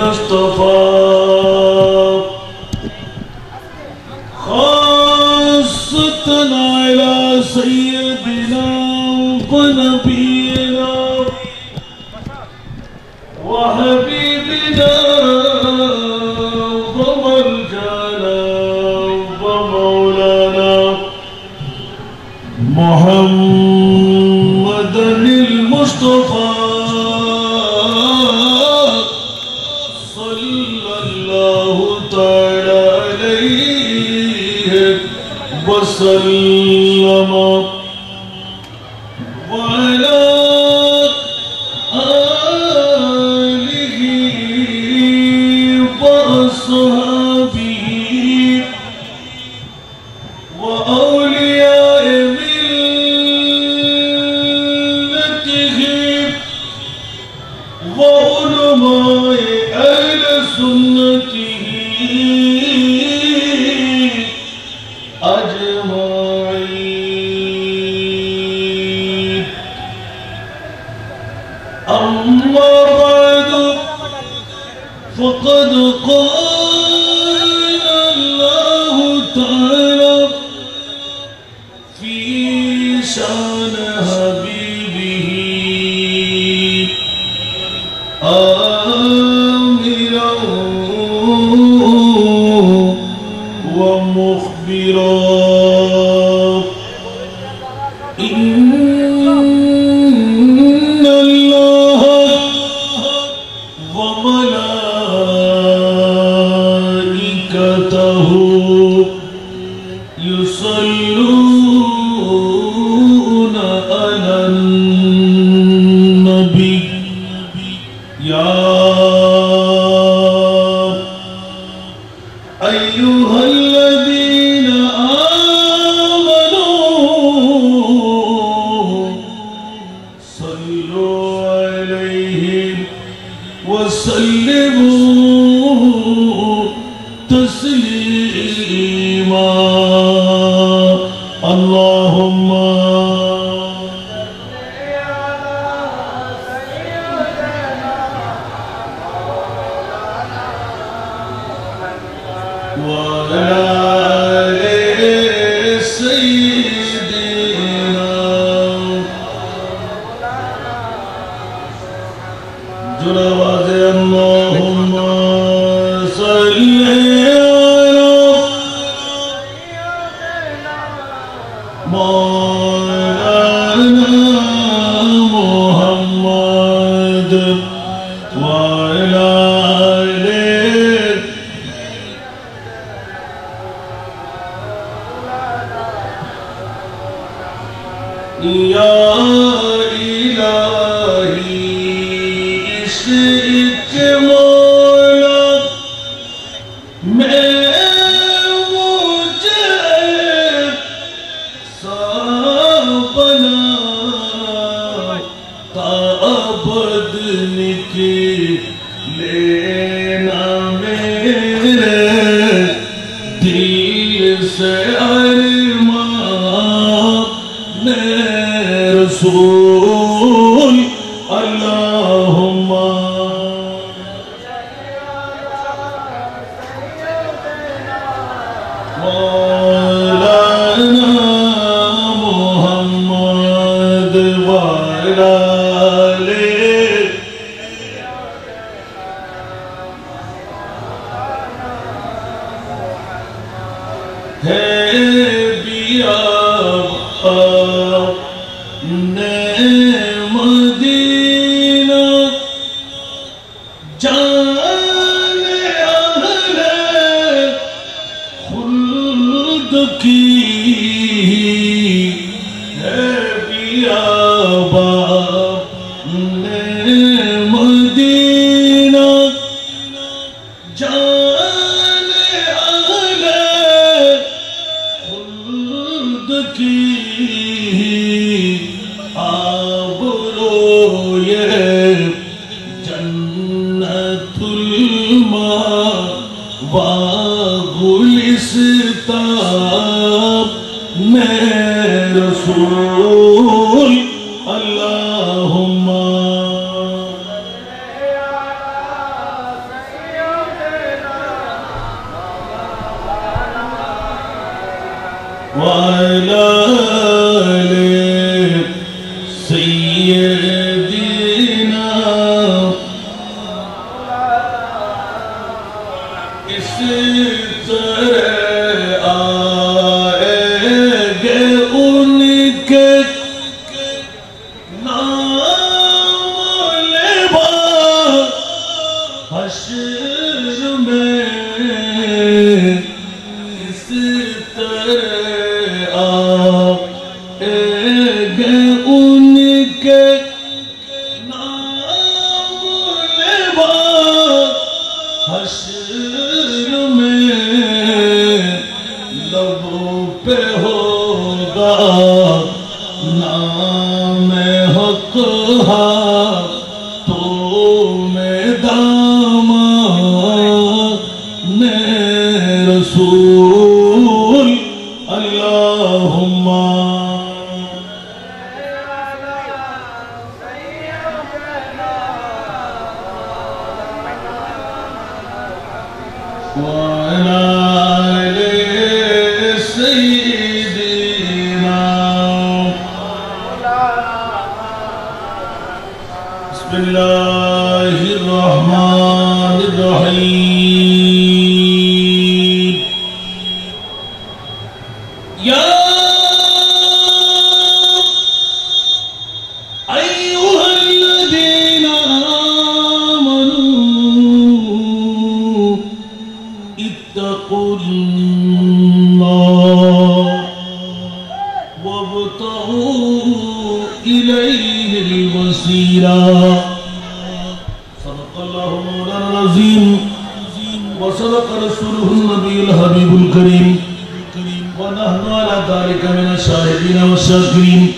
اصطفى خاصة على سيدنا ونبينا وحبيبنا ومرجانا ومولانا محمد المصطفى صلى الله تعالى عليه وسلم وعلى آله وأصحابه وأولياء ملته وعلماء أهل سنته أجمعين. أما بعد فقد قال الله تعالى في شان حبيبه آمرا ومخبرا إن الله وملائكته يصلون على النبي يا أيها الذين آمنوا صلوا عليه وسلموا تسليما. اللهم وعلى آل سيدنا جلوات اللهم صل على مولانا محمد وعلى آله يا إلهي عشق مولا میں مجھے سا بنا تعبد نکلینا میرے دل سے ارمان رسول. اللہم مولانا محمد وعلى آله ہے بیابان مدینہ جان اہل خلد کی ہے بیابان مدینہ جان اہل خلد کی جنت المأوى گلستان میں رسول. اللہم سیدنا اس طرح آئے گے ان کے نام لبا حشر میں اس طرح آئے گے ان کے نام لبا حشر میں لبوں پہ ہوگا نام حق تو میں دامان رسول اللہم وعلى آل سيدنا بسم الله الرحمن الرحيم يا أيها الذين آمنوا اتقوا الله وابتغوا إليه الوسيلة صدق الله مولانا العظيم وصدق رسوله النبي الحبيب الكريم ونحن على ذلك من الشاهدين والشاكرين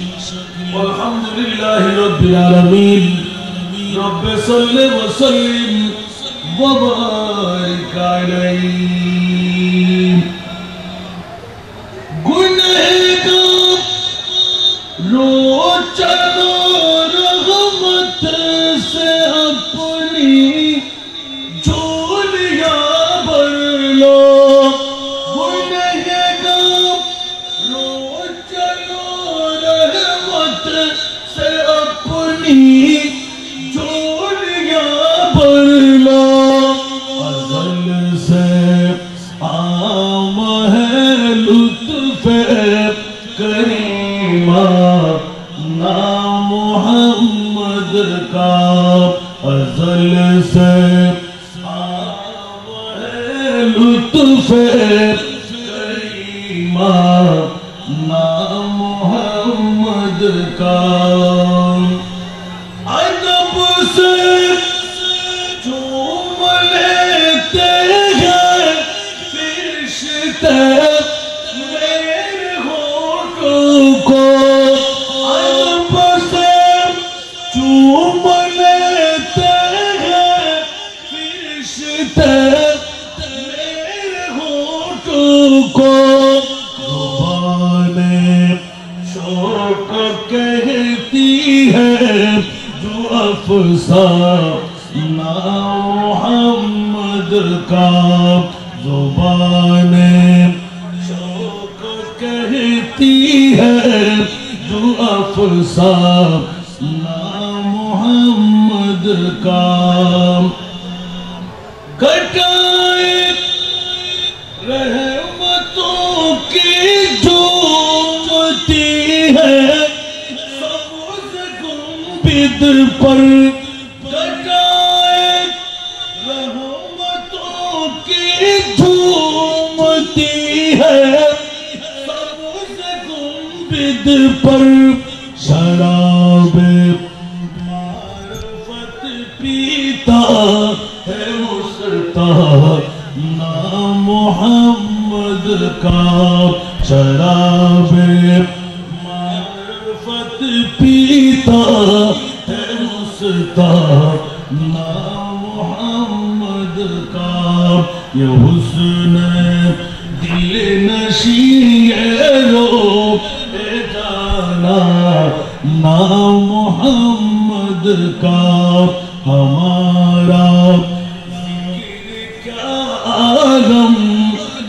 والحمد لله رب العالمين رب صل وسلم وبارك عليه گنہگار رو چلو رحمت سے اپنی جھولیاں بھر لو گنہگار رو چلو رحمت سے اپنی جھولیاں بھر لو ازل سے عام ہے لطف کریمہ نام محمد کا ازل سے عام ہے لطف کریمہ نام محمد کا ادب سے جھوم لیتے ہیں فرشتے میرے ہونٹوں کو ادب سے جھوم لیتے ہیں فرشتے میرے ہونٹوں کو زبان شوق کہتی ہے جو افسانہ محمد کا زبان شوق کہتی ہے جو افسانہ محمد کا گٹائے رحمتوں کی جھومتی ہے سبز گنبد پر گٹائے رحمتوں کی جھومتی ہے سبز گنبد پر شراب معرفت پیتا ہے مستغنا محمد کا شراب معرفت پیتا ہے مستغنا محمد کا یہ حسن دل نشین رو جانا نام محمد کا ہمارا ذکر کیا عالم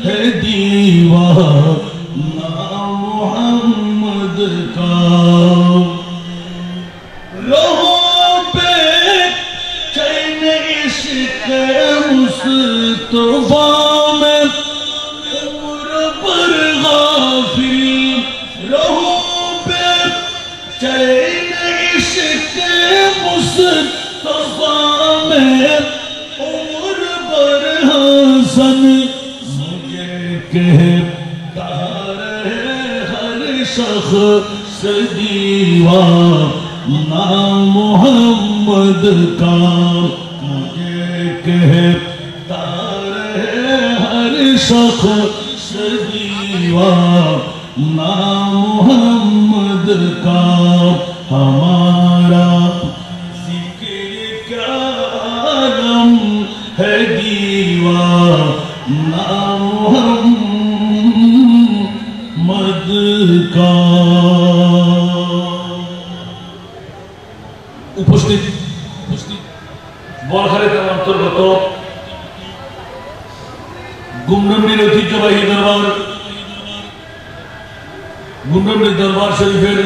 ہے دیوانہ محمد کا रहो पे चैन इश्क मुस्तफा में उम्र पर गाफिल रहो पे चैन इश्क मुस्तफा में उम्र पर हसन मुझे कहता रहे हर शख्स दीवाना मोहम्मद का मुझे कहता रहे हर शख्स दीवाना मोहम्मद का हमारा जिक्र क्या आलम है दीवाना मोहम्मद का। उपस्थित বলখালী থানার অন্তর্গত গুমরামডির ঐতিহ্যবাহী গুমরামডির দরবার শরীফের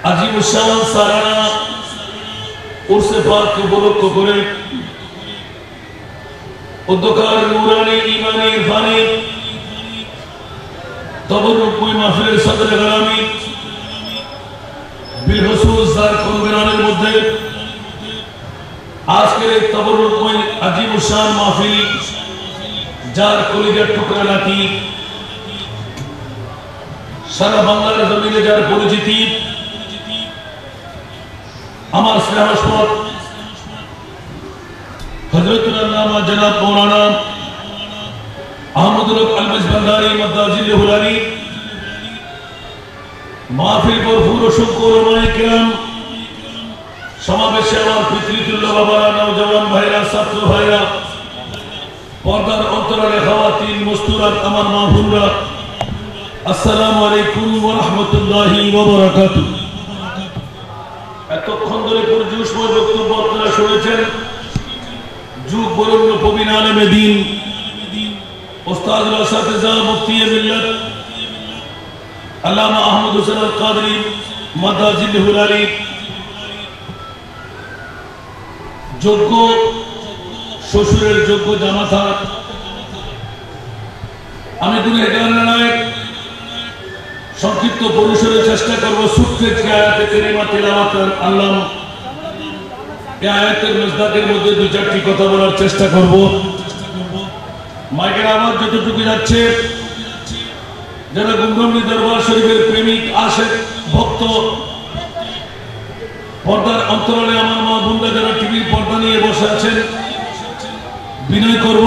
আজিমুশান সালানা উরসে পাককে উপলক্ষ করে অধ্যকার নূরানি ঈমানি ইরফানি তবরুকময় মাহফিলের সদরে গরামি বিলহুসুস দার কোরবানের মধ্যে আজকের এই তবরুকময় আজিমুশান মাহফিল যার কলিজার টুকরা নাতি সারা বাংলার জমিনে যার পরিচিতি আমার স্নেহস্পদ হযরতুল আল্লামা জনাব মাওলানা আহমদুল হক আলমজ বান্দারি মাদ্দাজিল্লাহুল আলী মাহফিল ভরপুর অসংখ্য উলামায়ে কেরাম সমাবেশে আমার পিতৃতুল্য বাবারা নওজওয়ান ভাইরা ছাত্র ভাইরা পর্দার অন্তরালে খাওয়াতিন মস্তুরাত আমার মা বোনরা আসসালামু আলাইকুম ওয়া রাহমাতুল্লাহি ওয়া বারাকাতুহু। এতক্ষণ ধরে পরিজুষ্ময় বক্তব্য আপনারা শুনেছেন যুগ বরেণ্য প্রবীণ আলেমে দ্বীন ওস্তাদুল আসাতিজা মুফতি মিল্লাত আল্লামা আহমদ হোসেন আল কাদরি মাদ্দাজিল্লাহুল আলী যোগ্য শ্বশুরের যোগ্য জামাতা আমি গুনাহগার নায়ক সংক্ষিপ্ত পরিসরে চেষ্টা করব সূত্রে যে আয়াতে কারিমা তিলাওয়াত আল্লাহ এই আয়াতের মজদাকের মধ্যে দুই চারটি কথা বলার চেষ্টা করব। মাইকের আওয়াজ যতটুকু যাচ্ছে যারা গুমরামডি দরবার শরীফের প্রেমিক আশেক ভক্ত পর্দার অন্তরালে আমার মা বোনরা যারা টিভির পর্দা নিয়ে বসে আছেন বিনয় করব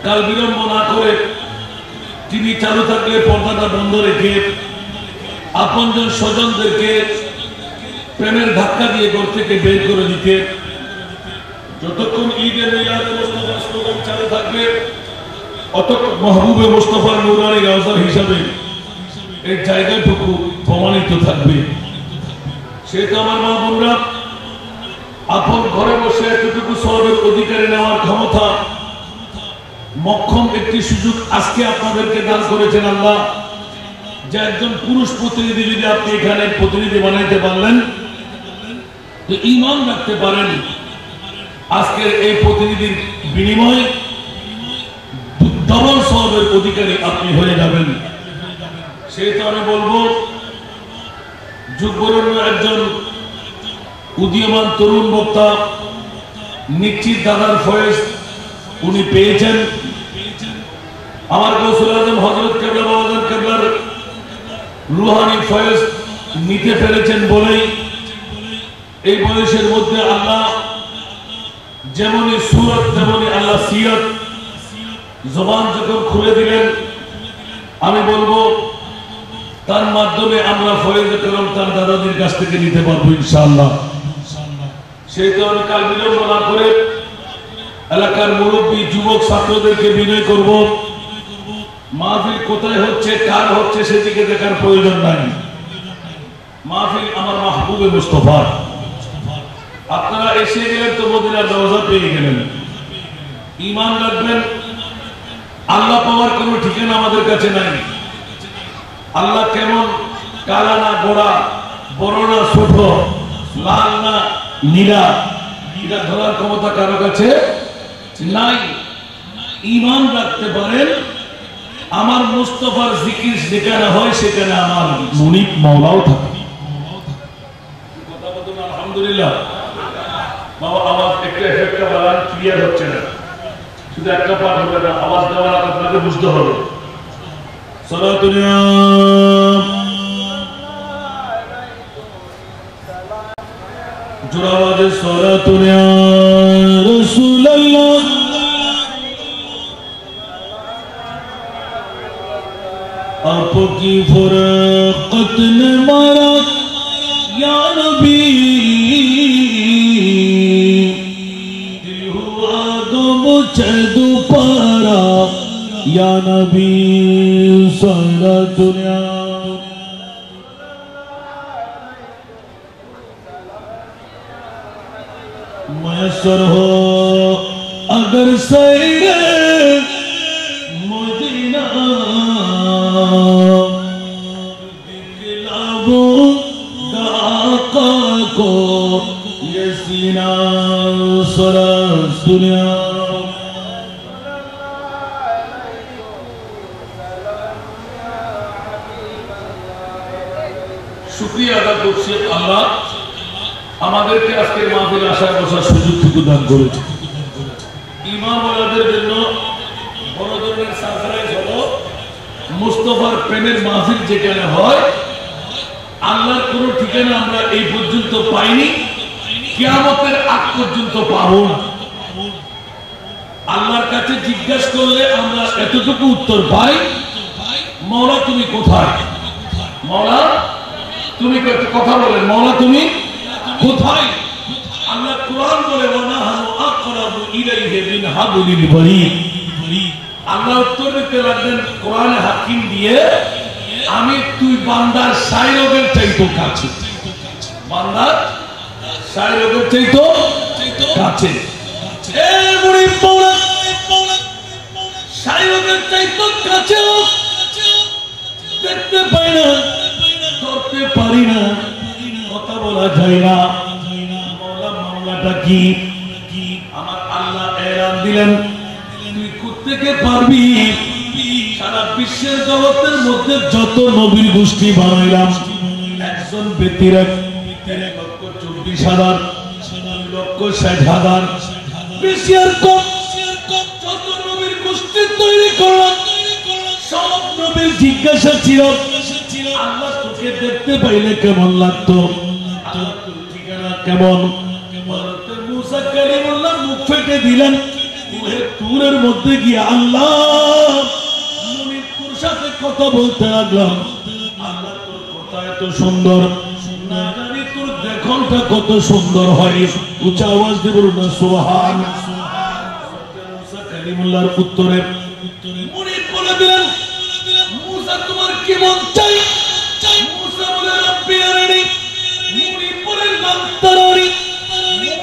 কাল বিলম্ব না করে টিভি চালু থাকলে পর্দাটা বন্ধ রেখে আপনজন স্বজনদেরকে প্রেমের ধাক্কা দিয়ে ঘর থেকে বের করে দিতে যতক্ষণ ঈদের মিলাদে মুস্তাফা স্লোগান চালু থাকবে অতক্ষণ মাহবুবে মুস্তাফার নূরানি রওজা হিসাবে এই জায়গাটুকু প্রমাণিত থাকবে। সেটা আমার মা বোনরা আপন ঘরে বসে এতটুকু সওয়াবের অধিকারী নেওয়ার ক্ষমতা মক্ষম একটি সুযোগ আজকে আপনাদেরকে দান করেছেন আল্লাহ, যে একজন পুরুষ প্রতিনিধি যদি আপনি এখানে প্রতিনিধি বানাইতে পারলেন তো ঈমান রাখতে পারেন আজকের এই প্রতিনিধির বিনিময়ে ডবল সওয়াবের অধিকারী আপনি হয়ে যাবেন। সেটা আমি বলবো যুগবরেণ্য একজন উদীয়মান তরুণ বক্তা নিশ্চিত দাদার ফয়েজ উনি পেয়েছেন। আমার গৌসুল আজম হযরত কেবলা বাবাজান কেবলার রুহানি ফয়েজ নিতে পেরেছেন বলেই এই বয়সের মধ্যে আল্লাহ যেমনই সুরত তেমনই আল্লাহ সিরত জবান যখন খুলে দিলেন আমি বলবো তার মাধ্যমে আমরা ফয়েজ করম তার দাদাদের কাছ থেকে নিতে পারবো ইনশাআল্লাহ। সেই কারণে কাল বিলম্ব না করে এলাকার মুরব্বী যুবক ছাত্রদেরকে বিনয় করব মাহফিল কোথায় হচ্ছে কার হচ্ছে সেদিকে দেখার প্রয়োজন নাই। মাহফিল আমার মাহবুবে মুস্তাফা, আপনারা এসে গেলেন তো মদিনার দরজা পেয়ে গেলেন। ঈমান রাখবেন আল্লাহ পাওয়ার কোনো ঠিকানা আমাদের কাছে নাই। আল্লাহ কেমন কালা না গোড়া বড় না ছোট, লাল না নীলা, এটা ধরার ক্ষমতা কারো কাছে নাই। ঈমান রাখতে পারেন আমার মুস্তাফার জিকির যেখানে হয় সেখানে আমার মুনিব মাওলাও থাকে। কথা বলুন আলহামদুলিল্লাহ। বাবা আওয়াজ একটা এফেক্টটা বাড়ান, ক্লিয়ার হচ্ছে না, শুধু একটা পাঠ হবে না, আওয়াজ দেওয়ার আগে আপনাকে বুঝতে হবে। সালাতুল্লাহ জোরে আওয়াজে সালাতুল্লাহ রাসূলুল্লাহ आपकी फुरकत ने मारा या नबी, दिल हुआ तो मुझे दोबारा या नबी सारा दुनिया। मैसर हो अगर सैरे मदीना, दिखलाओ दाका को ये सीना सारा दुनिया। শুকরিয়া আদা করছি আল্লাহ আমাদেরকে আজকের মাহফিলে আসার বসার সুযোগ দান করেছে। ইমাম ওয়ালাদের জন্য বড় ধরনের সারপ্রাইজ হলো মুস্তাফার প্রেমের মাহফিল যেখানে হয়, আল্লাহর কোন ঠিকানা আমরা এই পর্যন্ত পাইনি, কিয়ামতের আগ পর্যন্ত পাবো না। আল্লাহর কাছে জিজ্ঞাসা করলে আমরা এতটুকু উত্তর পাই, মওলা তুমি কোথায়? মওলা তুমি কথা বলেন, মওলা তুমি কোথায়? আল্লাহ কুরআন বলে ওয়ানাহানু আকরাবু ইলাইহি মিন হাবলিল ওয়ারিদ। আল্লাহ উত্তর দিতে লাগলেন কোরআনে হাকিম দিয়ে, আমি তুই বান্দার শায়রগের চাইতো কাছে, বান্দার শায়রগের চাইতো কাছে। এ মুরিদ মওলা শায়রগের চাইতো কাছে, দেখতে পাই না, করতে পারি না, কথা বলা যায় না। মওলা মামলাটা কি? আমার আল্লাহ এলান দিলেন তুই কোত্থেকে পারবি? সারা বিশ্বের জগতের মধ্যে যত নবীর গোষ্ঠী বানাইলাম, একজন ব্যক্তির 1,24,000, 2,60,000, বেশি আর কম, যত নবীর গোষ্ঠী তৈরি করলাম, সব নবীর জিজ্ঞাসা ছিল আল্লাহ তোকে দেখতে পাইলে কেমন লাগতো, আল্লাহ তোর ঠিকানা কেমন? মুসা কালিমুল্লাহ মুখ ফেটে দিলেন তুরের মধ্যে গিয়ে আল্লাহ নবী তোর সাথে কথা বলতে লাগলাম। আল্লাহ তোর কথা এত সুন্দর, না জানি তোর দেখনটা কত সুন্দর হয়। উচ্চ আওয়াজ দিয়ে বলুন না সুবহানাল্লাহ। মুসা কালিমুল্লাহর উত্তরে মুনিব বলে দিলেন মুসা তোমার কি মন চাই? মুসা বলে রব্বি আরিনি। মুনিব বলে লান তারানি।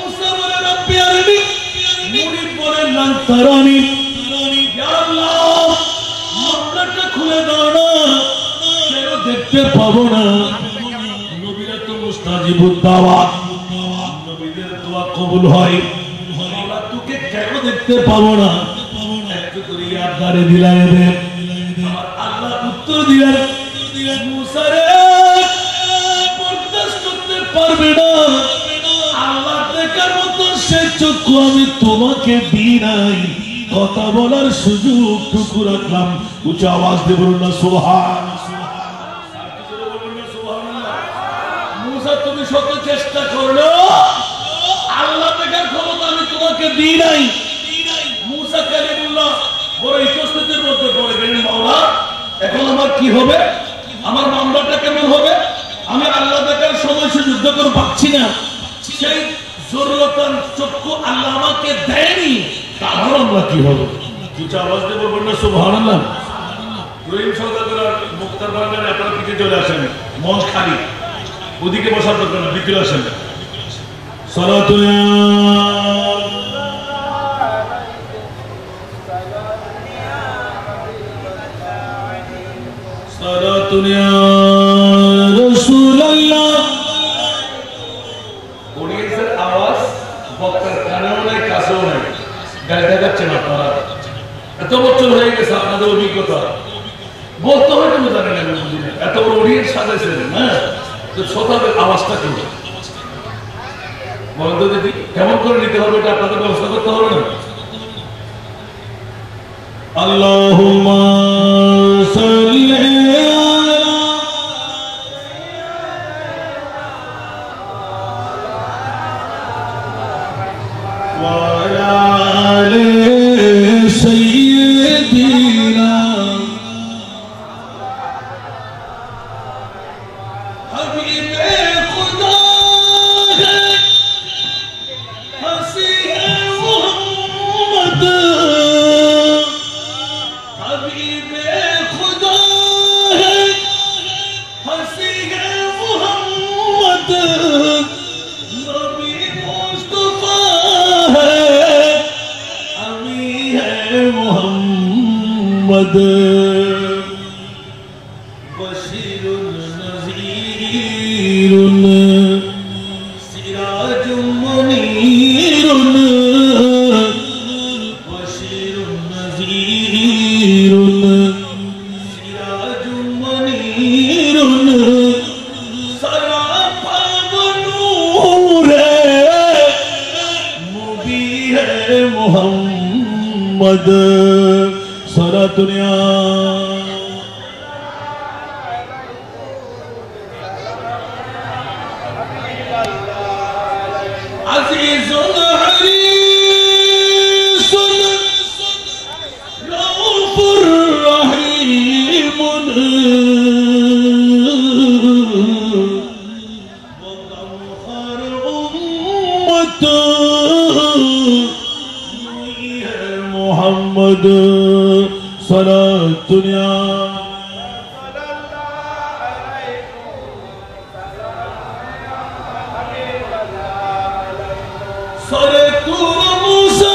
মুসা বলে রব্বি আরিনি। মুনিব বলে লান তারানি। ইয়া আল্লাহ মামলাটা খুলে দাও না, কেন দেখতে পাবো না? নবীরা তো মুস্তাজিবুদ দাওয়াত, নবীদের দোয়া কবুল হয়। আল্লাহ তোকে কেন দেখতে পাবো না? একটু করে ইয়াদারে দিলায় দে। আমার আল্লাহ উত্তর দিলেন মুসা রে বরদাস্ত করতে পারবে না, আল্লাহ দেখার মতো সে চক্ষু আমি তোমাকে দিই নাই, কথা বলার সুযোগ টুকু রাখলাম। উচ্চ আওয়াজ দিয়ে বলুন না সুবহানাল্লাহ। মুসা তুমি শত চেষ্টা করলো, আল্লাহ দেখার ক্ষমতা আমি তোমাকে দিই নাই। মুসা কালিমুল্লাহ বড় ইতস্ততের মধ্যে পড়ে গেলেন, মাওলা এখন আমার কি হবে? আমার মামলাটা কেমন হবে? আমি আল্লাহ দেখার সময় সুযোগ যখন পাচ্ছি না, সেই জরুরতান চক্ষু আল্লাহ আমাকে দেয়নি, তাহলে আমরা কি হবে? কিছু আওয়াজ দিয়ে বলবেন না সুবহানাল্লাহ। রহিম সওদাগর মুক্তার বাগানে আপনারা পিছিয়ে চলে আসেন, মঞ্চ খালি, ওদিকে বসার দরকার না, ভিতরে আসেন। সালাতুল্লাহ সালাতুল্লাহ রাসূলুল্লাহ গাড়ি দেখাচ্ছেন আপনারা, এত বছর হয়ে গেছে আপনাদের অভিজ্ঞতা, বলতে হয় কেন জানেন আমি বুঝি না। এত বড় অডিয়েন্স সাজাইছেন, হ্যাঁ, তো শ্রোতাদের আওয়াজটা কেন বলেন তো দেখি, কেমন করে নিতে হবে এটা আপনাদের ব্যবস্থা করতে হবে না? আল্লাহুম্মা সাল্লি सारा दुनिया अज़ीज़ुल हरीसुल रऊफ़ुर रहीमुन वग़मख़र उम्मत मोहम्मद सारा दुनिया सारे तूर मूसा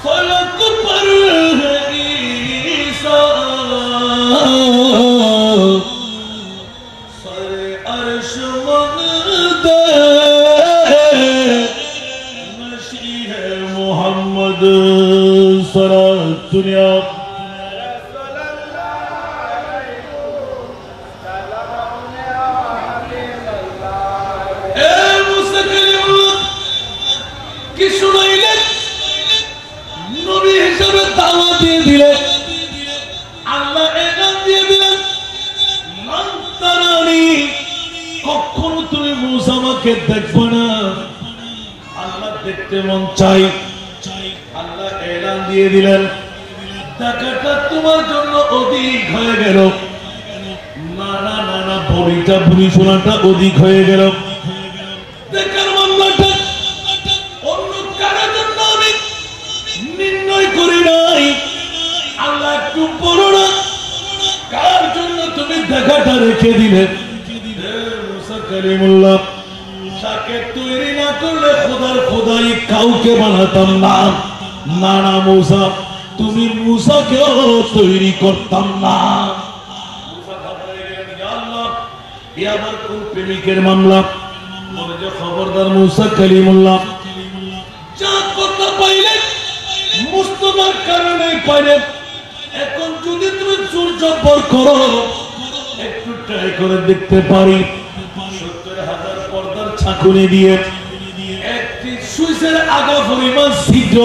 फलक पर है ईसा सारे अर्श मंगदे नशी है मोहम्मद सारा दुनिया কি শুনাইলেন নবী হিসেবে দাওয়াত দিয়ে দিলেন, আল্লাহ এলান দিয়ে দিলেন মান তারানি, কখনো তুমি মুসা আমাকে দেখবে না। আল্লাহ দেখতে মন চাই, আল্লাহ এলান দিয়ে দিলেন দেখাটা তোমার জন্য অধিক হয়ে গেল, না না না না বড়িটা বুড়ি শোনাটা অধিক হয়ে গেল। দেখার মামলাটা অন্য কারোর জন্য আমি নির্ণয় করি নাই। আল্লাহ একটু বড় না, কার জন্য তুমি দেখাটা রেখে দিলে? মুসা কালিমুল্লাহ, তাকে তৈরি না করলে খোদার খোদাই কাউকে বানাতাম না। না না মুসা, তুমি মুসাকেও তৈরি করতাম না। আবার কোন প্রেমিকের মামলা? খবরদার মুসা কালিমুল্লাহ, যা কথা পাইলে মুস্তফার কারণে পাইলে। এখন যদি তুমি চুল জব্বর করো, একটু ট্রাই করে দেখতে পারি। 70,000 পর্দার ছাকুনি দিয়ে একটি সুইচের আগা পরিমাণ ছিদ্র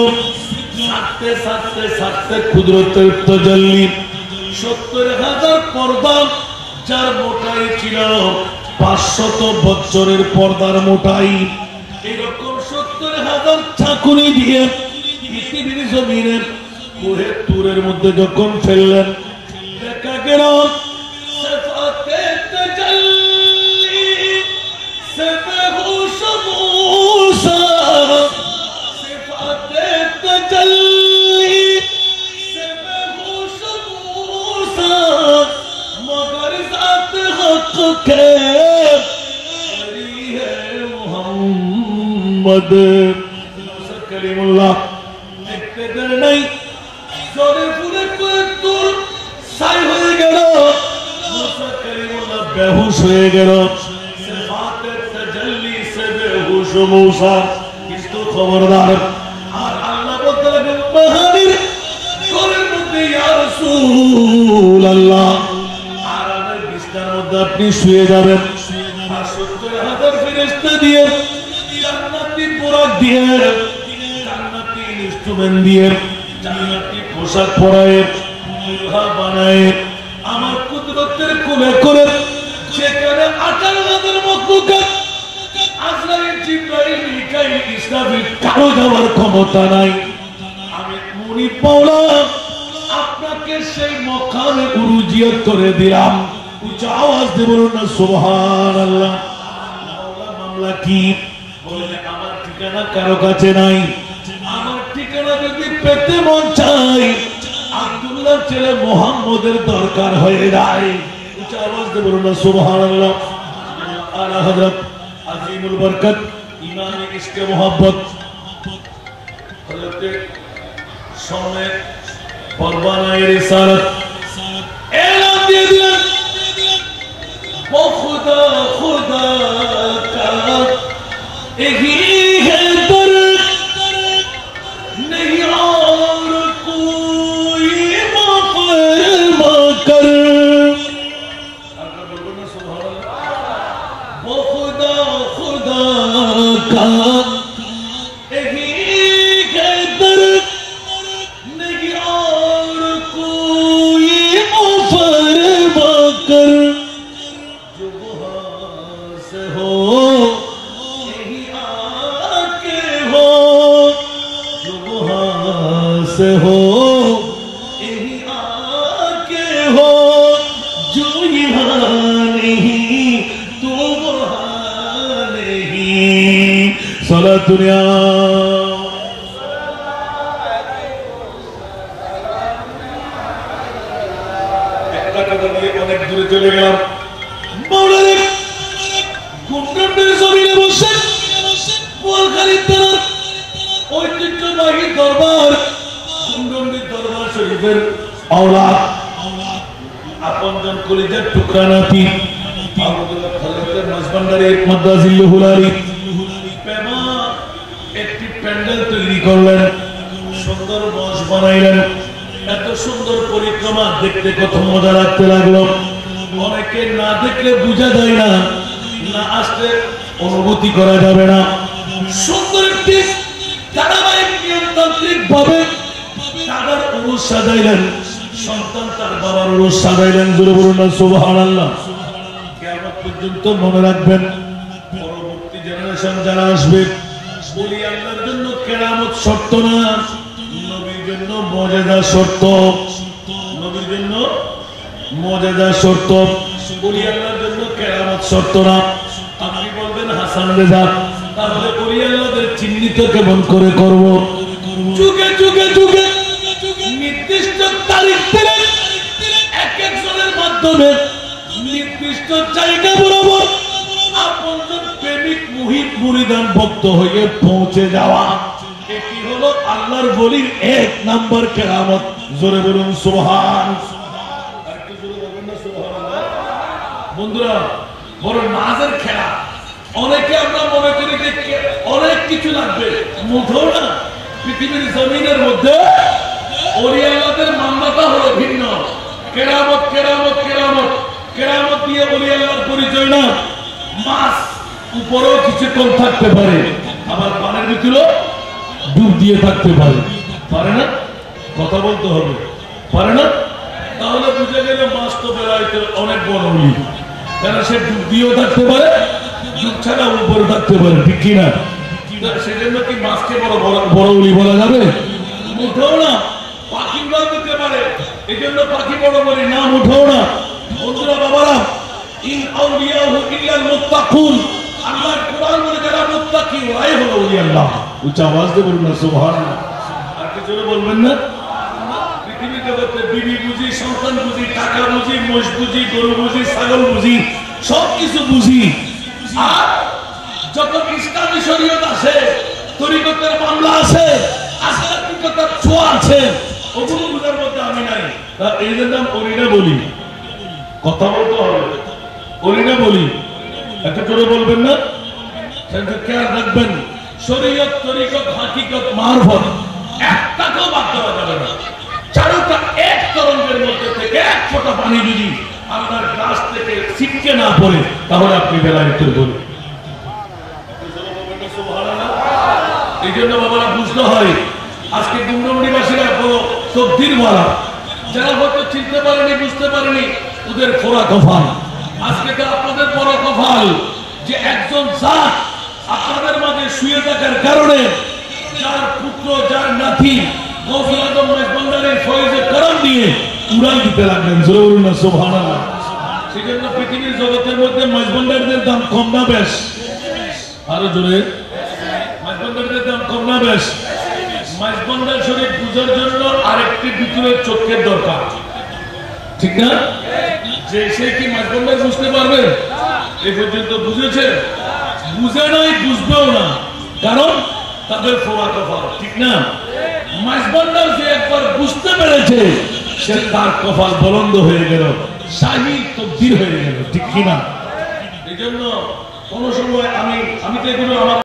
ছাড়তে ছাড়তে ছাড়তে কুদরতের তাজাল্লি। 70,000 পর্দা, যার মোটাই ছিল 500 বছরের পর্দার মোটাই। এরকম 70,000 ছাকুনি দিয়ে পৃথিবীর জমিনে কোহে তুরের মধ্যে যখন ফেললেন, দেখা গেল সিফাতে তাজাল্লি সে বেহুশ মুসা, সিফাতে তাজাল্লি সে বেহুশ মুসা, মগর জাত হক কে বরি হে মোহাম্মদ। মুসা কালিমুল্লাহ দেখতে দেন নাই, জোরে পুরে করে তোর ছাই হয়ে গেল। মুসা কালিমুল্লাহ বেহুশ হয়ে গেল। সিফাতে তাজাল্লি সে বেহুশ মুসা। কিন্তু খবরদার, আর আল্লাহ বাহানির ঘরের মধ্যে ইয়া রাসূলুল্লাহ আরামের বিছানার মধ্যে আপনি শুয়ে যাবেন আর ৭০,০০০ ফেরেশতা দিয়ে জান্নাতি পোশাক দিয়ে জান্নাতি ইনস্ট্রুমেন্ট দিয়ে জান্নাতি পোশাক পরায় দুলহা বানায় আমার কুদরতের কোলে করে যেখানে ১৮,০০০ মখলুকাত আজরাইল জিবরাইল মিকাইল ইসরাফিল কারো যাওয়ার ক্ষমতা নাই আমি মুনিব মাওলা আপনাকে সেই মকামে উরুজিয়ত করে দিলাম উচ্চ আওয়াজ দিয়ে বলুন না সুবহানাল্লাহ মাওলা মামলা কি বলে আমার ঠিকানা কারো কাছে নাই আমার ঠিকানা যদি পেতে মন চাই আব্দুল্লাহ ছেলে মুহাম্মদের দরকার হয়ে যায় উচ্চ আওয়াজ দিয়ে বলুন না সুবহানাল্লাহ আলা হযরত আজিমুল বরকত ইমাম ইশকে মোহাব্বত হযরত সামনে পরওয়ানায়ে রিসালাত এলান দিয়ে দিলেন ও খুদা খুদা কা यही है दर नहीं और कोई माफरमा कर वो खुदा खुदा का यही है दर नहीं और कोई माफरमा कर जो वहाँ से हो से हो यही आके हो जो यहाँ नहीं तो वहाँ नहीं सारा दुनिया একটা কথা দিয়ে অনেক দূরে চলে গেলাম মাওলানা গুন্ডাদের জমিনে বসে বোয়ালখালীর থানার ঐতিহ্যবাহী দরবার কুণ্ডন্ডির দরবার শরীফের আওলাদ আপনজন কলিজার টুকরা নাতি আব্দুল্লাহ খলিফার মাঝভান্ডারী মাদ্দাজিল্লাহুল আলী পেমা একটি প্যান্ডেল তৈরি করলেন সুন্দর মঞ্চ বানাইলেন এত সুন্দর পরিক্রমা দেখতে কত মজা লাগতে লাগলো অনেকে না দেখলে বোঝা যায় না না আসলে অনুভূতি করা যাবে না সুন্দর একটি ধারাবাহিক নিয়মতান্ত্রিক ভাবে দাদার উরুস সাজাইলেন সন্তান তার বাবার উরুস সাজাইলেন জোরে বলুন না সুবহানাল্লাহ কিয়ামত পর্যন্ত মনে রাখবেন পরবর্তী জেনারেশন যারা আসবে ওলি আল্লাহর জন্য কেরামত শর্ত না নবীর জন্য মর্যাদা শর্ত নবীর জন্য মর্যাদা শর্ত ওলি আল্লাহর জন্য কেরামত শর্ত না আপনি বলবেন হাসান রেজা তাহলে ওলি আল্লাহদের চিহ্নিত কেমন করে করব যুগে যুগে যুগে নির্দিষ্ট তারিখ দিলে এক একজনের মাধ্যমে নির্দিষ্ট জায়গা বরাবর আপনজন প্রেমিক মুহিত মুরিদান ভক্ত হয়ে পৌঁছে যাওয়া এটি হলো আল্লাহর ওলির এক নাম্বার কেরামত জোরে বলুন সুবহান আর একটু জোরে বলবেন না সুবহানাল্লাহ বন্ধুরা বড় নাজের খেলা অনেকে আমরা মনে করি যে অনেক কিছু লাগবে মোটেও না পৃথিবীর জমিনের মধ্যে ওলি আল্লাহদের মামলাটা হলো ভিন্ন কেরামত কেরামত কেরামত কেরামত দিয়ে ওলি আল্লাহর পরিচয় না মাছ উপরেও কিছুক্ষণ থাকতে পারে আবার পানের ভিতরেও ডুব দিয়ে থাকতে পারে পারে না কথা বলতে হবে পারে না তাহলে বুঝে গেলে মাছ তো বেড়াইতে অনেক বড় ওলি কেন সে ডুব দিয়েও থাকতে পারে ডুব ছাড়া উপরে থাকতে পারে ঠিক কিনা সেজন্য কি মাছকে বড় ওলি বলা যাবে উঠেও না পাখি উড়াল দিতে পারে এই জন্য পাখি বড় বলি নাম উঠেও না বন্ধুরা বাবারা ইন আউলিয়াহু ইল্লাল মুত্তাকুন আল্লাহর কোরআন বলে যারা মুত্তাকি ওরাই হলো ওলি আল্লাহ উচ্চ আওয়াজ দিয়ে বলুন না সুবহানাল্লাহ আর কিছু বলবেন না পৃথিবী জগতে বিবি বুঝি সন্তান বুঝি টাকা বুঝি মোষ বুঝি গরু বুঝি ছাগল বুঝি সব কিছু বুঝি আর যখন ইসলামী শরীয়ত আছে তরিকতের মামলা আছে আধ্যাত্মিকতার ছোঁয়া আছে ওগুলো বুঝার মধ্যে আমি নাই এই জন্য ওরিনা বলি কথা বলতে হবে ওরিনা বলি একটা করে বলবেন না খেয়াল রাখবেন শরীয়ত তরিকত হাকিকত মারফত একটাকেও বাদ দেওয়া যাবে না। চারুটা এক তরঙ্গের মধ্যে থেকে এক ফোঁটা পানি যদি আপনার গ্লাস থেকে ছিটকে না পড়ে তাহলে আপনি বেলায়েত বলুন। এই জন্য বাবারা বুঝতে হয় আজকে ডুমডুমনিবাসীরা বড় তকদির বলা, যারা হয়তো চিনতে পারেনি বুঝতে পারেনি ওদের খোরা কপাল। আজকে তো আপনাদের বড় কপাল যে একজন জাত আপনাদের মাঝে শুয়ে থাকার কারণে যার পুত্র যার নাতি গৌসুল আজম মেজবান্ডারের ফয়েজে করম দিয়ে উড়াল দিতে লাগলেন। জোরে বলুন না সুবহানাল্লাহ। সেজন্য পৃথিবীর জগতের মধ্যে মেজবান্ডারদের দাম কম না বেশ? আরো জোরে, মেজবান্ডারদের দাম কম না বেশ? মেজবান্ডার শরীফ বুঝার জন্য আরেকটি ভিতরের চোখের দরকার, ঠিক না? যে সে কি মেজবান্ডার বুঝতে পারবে? এই পর্যন্ত বুঝেছে, বুঝে নাই, বুঝবেও না, কারণ তাদের ফোড়া কপাল, ঠিক না? মেজবান্ডার যে একবার বুঝতে পেরেছে সে তার কপাল বলন্দ হয়ে গেল, শাহী তকদীর হয়ে গেল, ঠিক কিনা? এই জন্য কোন সময় আমি তো এগুলো আমার